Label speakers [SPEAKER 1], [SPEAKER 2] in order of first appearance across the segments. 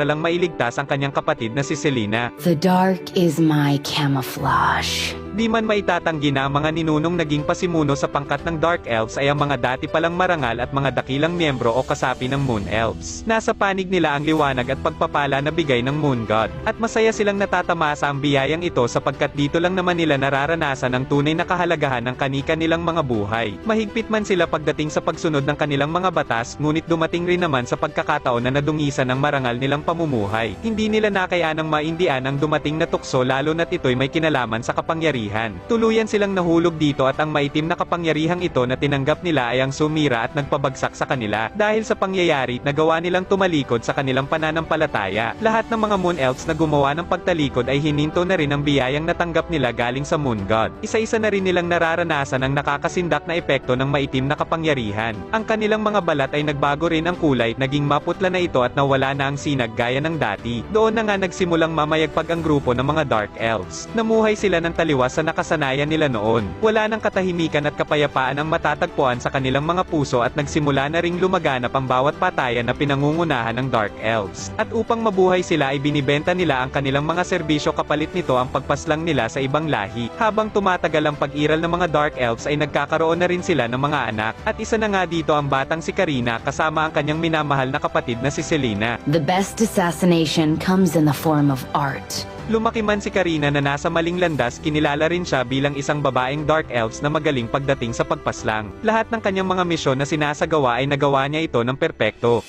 [SPEAKER 1] lang mailigtas ang kanyang kapatid na si Selena.
[SPEAKER 2] The dark is my camouflage.
[SPEAKER 1] Di man maitatanggi na ang mga ninunong naging pasimuno sa pangkat ng Dark Elves ay ang mga dati palang marangal at mga dakilang miyembro o kasapi ng Moon Elves. Nasa panig nila ang liwanag at pagpapala na bigay ng Moon God. At masaya silang natatamasa ang biyayang ito sapagkat dito lang naman nila nararanasan ang tunay na kahalagahan ng kani-kanilang mga buhay. Mahigpit man sila pagdating sa pagsunod ng kanilang mga batas, ngunit dumating rin naman sa pagkakataon na nadungisan ang marangal nilang pamumuhay. Hindi nila nakayanang maindian ang dumating na tukso lalo na't ito'y may kinalaman sa kapangyarihan. Tuluyan silang nahulog dito at ang maitim na kapangyarihang ito na tinanggap nila ay ang sumira at nagpabagsak sa kanila. Dahil sa pangyayari, nagawa nilang tumalikod sa kanilang pananampalataya. Lahat ng mga Moon Elves na gumawa ng pagtalikod ay hininto na rin ang biyayang natanggap nila galing sa Moon God. Isa-isa na rin nilang nararanasan ang nakakasindak na epekto ng maitim na kapangyarihan. Ang kanilang mga balat ay nagbago rin ang kulay, naging maputla na ito at nawala na ang sinag gaya ng dati. Doon na nga nagsimulang mamayagpag ang grupo ng mga Dark Elves. Namuhay sila ng taliwas sa nakasanayan nila noon. Wala ng katahimikan at kapayapaan ang matatagpuan sa kanilang mga puso at nagsimula na ring lumaganap ang bawat patayan na pinangungunahan ng Dark Elves. At upang mabuhay sila ay binibenta nila ang kanilang mga serbisyo kapalit nito ang pagpaslang nila sa ibang lahi. Habang tumatagal ang pag-iral ng mga Dark Elves ay nagkakaroon na rin sila ng mga anak. At isa na nga dito ang batang si Karina kasama ang kanyang minamahal na kapatid na si Selena.
[SPEAKER 2] The best assassination comes in the form of art.
[SPEAKER 1] Lumaki man si Karina na nasa maling landas, kinilala rin siya bilang isang babaeng Dark Elves na magaling pagdating sa pagpaslang. Lahat ng kanyang mga misyon na sinasagawa ay nagawa niya ito ng perpekto.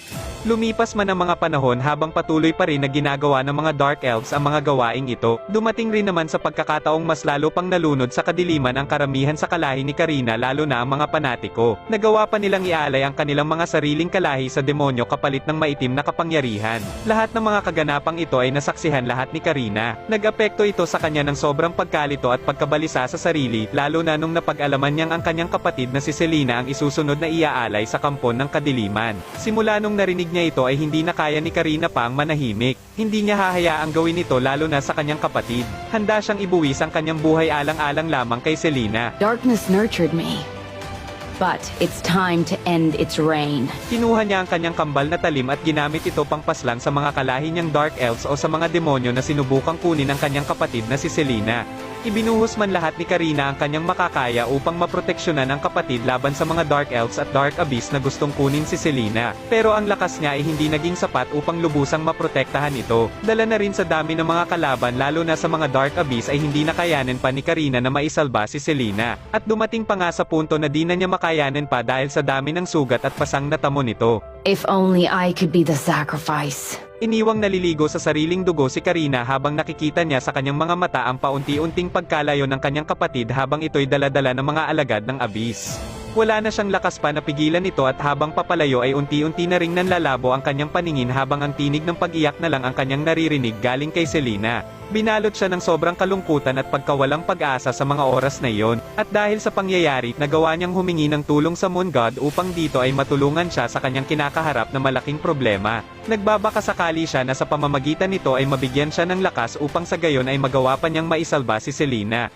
[SPEAKER 1] Lumipas man ang mga panahon habang patuloy pa rin na ginagawa ng mga Dark Elves ang mga gawaing ito, dumating rin naman sa pagkakataong mas lalo pang nalunod sa kadiliman ang karamihan sa kalahi ni Karina lalo na ang mga panatiko. Nagawa pa nilang ialay ang kanilang mga sariling kalahi sa demonyo kapalit ng maitim na kapangyarihan. Lahat ng mga kaganapang ito ay nasaksihan lahat ni Karina. Nag-apekto ito sa kanya ng sobrang pagkalito at pagkabalisa sa sarili, lalo na nung napag-alaman niyang ang kanyang kapatid na si Selena ang isusunod na iaalay sa kampon ng kadiliman. Simula nung narinig niya ito ay hindi na kaya ni Karina pang manahimik. Hindi niya hahayaang gawin ito lalo na sa kanyang kapatid. Handa siyang ibuwis ang kanyang buhay alang-alang lamang kay Selena.
[SPEAKER 2] Darkness nurtured me. But it's time to end its reign.
[SPEAKER 1] Kinuha niya ang kanyang kambal na talim at ginamit ito pangpaslang sa mga kalahi niyang Dark Elves o sa mga demonyo na sinubukang kunin ang kanyang kapatid na si Selena. Ibinuhos man lahat ni Karina ang kanyang makakaya upang maproteksyonan ang kapatid laban sa mga Dark Elves at Dark Abyss na gustong kunin si Selena. Pero ang lakas niya ay hindi naging sapat upang lubusang maprotektahan ito. Dala na rin sa dami ng mga kalaban lalo na sa mga Dark Abyss ay hindi nakayanin pa ni Karina na maisalba si Selena. At dumating pa nga sa punto na di na niya makayanin pa dahil sa dami ng sugat at pasang natamo nito.
[SPEAKER 2] If only I could be the sacrifice.
[SPEAKER 1] Iniwang naliligo sa sariling dugo si Karina habang nakikita niya sa kanyang mga mata ang paunti-unting pagkalayo ng kanyang kapatid habang ito'y dala-dala ng mga alagad ng Abyss. Wala na siyang lakas pa na pigilan ito at habang papalayo ay unti-unti na ring nanlalabo ang kanyang paningin habang ang tinig ng pag-iyak na lang ang kanyang naririnig galing kay Selena. Binalot siya ng sobrang kalungkutan at pagkawalang pag-asa sa mga oras na iyon. At dahil sa pangyayari, nagawa niyang humingi ng tulong sa Moon God upang dito ay matulungan siya sa kanyang kinakaharap na malaking problema. Nagbabakasakali siya na sa pamamagitan nito ay mabigyan siya ng lakas upang sa gayon ay magawa pa niyang maisalba si Selena.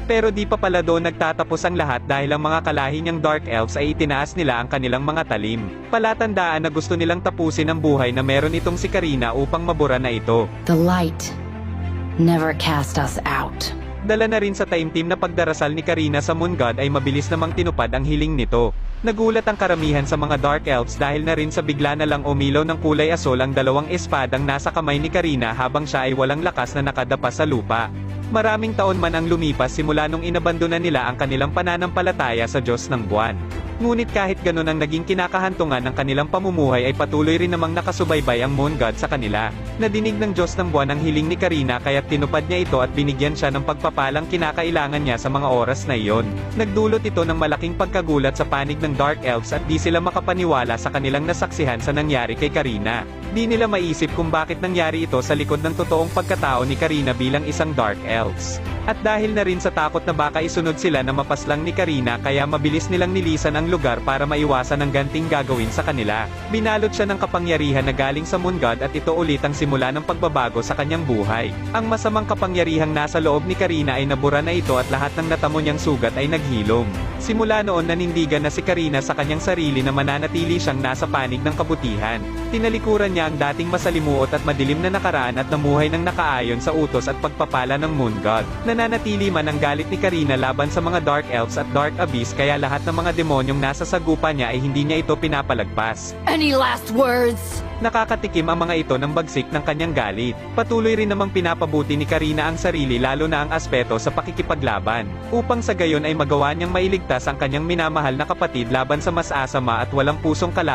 [SPEAKER 1] Pero di pa pala doon nagtatapos ang lahat dahil ang mga kalahi niyang Dark Elves ay itinaas nila ang kanilang mga talim. Palatandaan na gusto nilang tapusin ang buhay na meron itong si Karina upang mabura na ito.
[SPEAKER 2] The light never cast us out.
[SPEAKER 1] Dala na rin sa taimtim na pagdarasal ni Karina sa Moon God ay mabilis namang tinupad ang hiling nito. Nagulat ang karamihan sa mga Dark Elves dahil na rin sa bigla na lang umilaw ng kulay asol ang dalawang espadang nasa kamay ni Karina habang siya ay walang lakas na nakadapa sa lupa. Maraming taon man ang lumipas simula nung inabandona nila ang kanilang pananampalataya sa Diyos ng Buwan. Ngunit kahit ganun ang naging kinakahantungan ng kanilang pamumuhay ay patuloy rin namang nakasubaybay ang Moon God sa kanila. Nadinig ng Diyos ng Buwan ang hiling ni Karina kaya't tinupad niya ito at binigyan siya ng pagpapalang kinakailangan niya sa mga oras na iyon. Nagdulot ito ng malaking pagkagulat sa panig ng Dark Elves at di sila makapaniwala sa kanilang nasaksihan sa nangyari kay Karina. Di nila maisip kung bakit nangyari ito sa likod ng totoong pagkatao ni Karina bilang isang Dark Elves. At dahil na rin sa takot na baka isunod sila na mapaslang ni Karina kaya mabilis nilang nilisan ang lugar para maiwasan ang ganting gagawin sa kanila. Binalot siya ng kapangyarihan na galing sa Moon God at ito ulit ang simula ng pagbabago sa kanyang buhay. Ang masamang kapangyarihang nasa loob ni Karina ay nabura na ito at lahat ng natamo niyang sugat ay naghilom. Simula noon nanindigan na si Karina sa kanyang sarili na mananatili siyang nasa panig ng kabutihan. Tinalikuran niya ang dating masalimuot at madilim na nakaraan at namuhay ng nakaayon sa utos at pagpapala ng Moon God. Nananatili man ang galit ni Karina laban sa mga Dark Elves at Dark Abyss kaya lahat ng mga demonyong nasa sagupa niya ay hindi niya ito pinapalagpas.
[SPEAKER 2] Any last words?
[SPEAKER 1] Nakakatikim ang mga ito ng bagsik ng kanyang galit. Patuloy rin namang pinapabuti ni Karina ang sarili lalo na ang aspeto sa pakikipaglaban. Upang sa gayon ay magawa niyang mailigtas ang kanyang minamahal na kapatid laban sa mas asama at walang pusong kalaban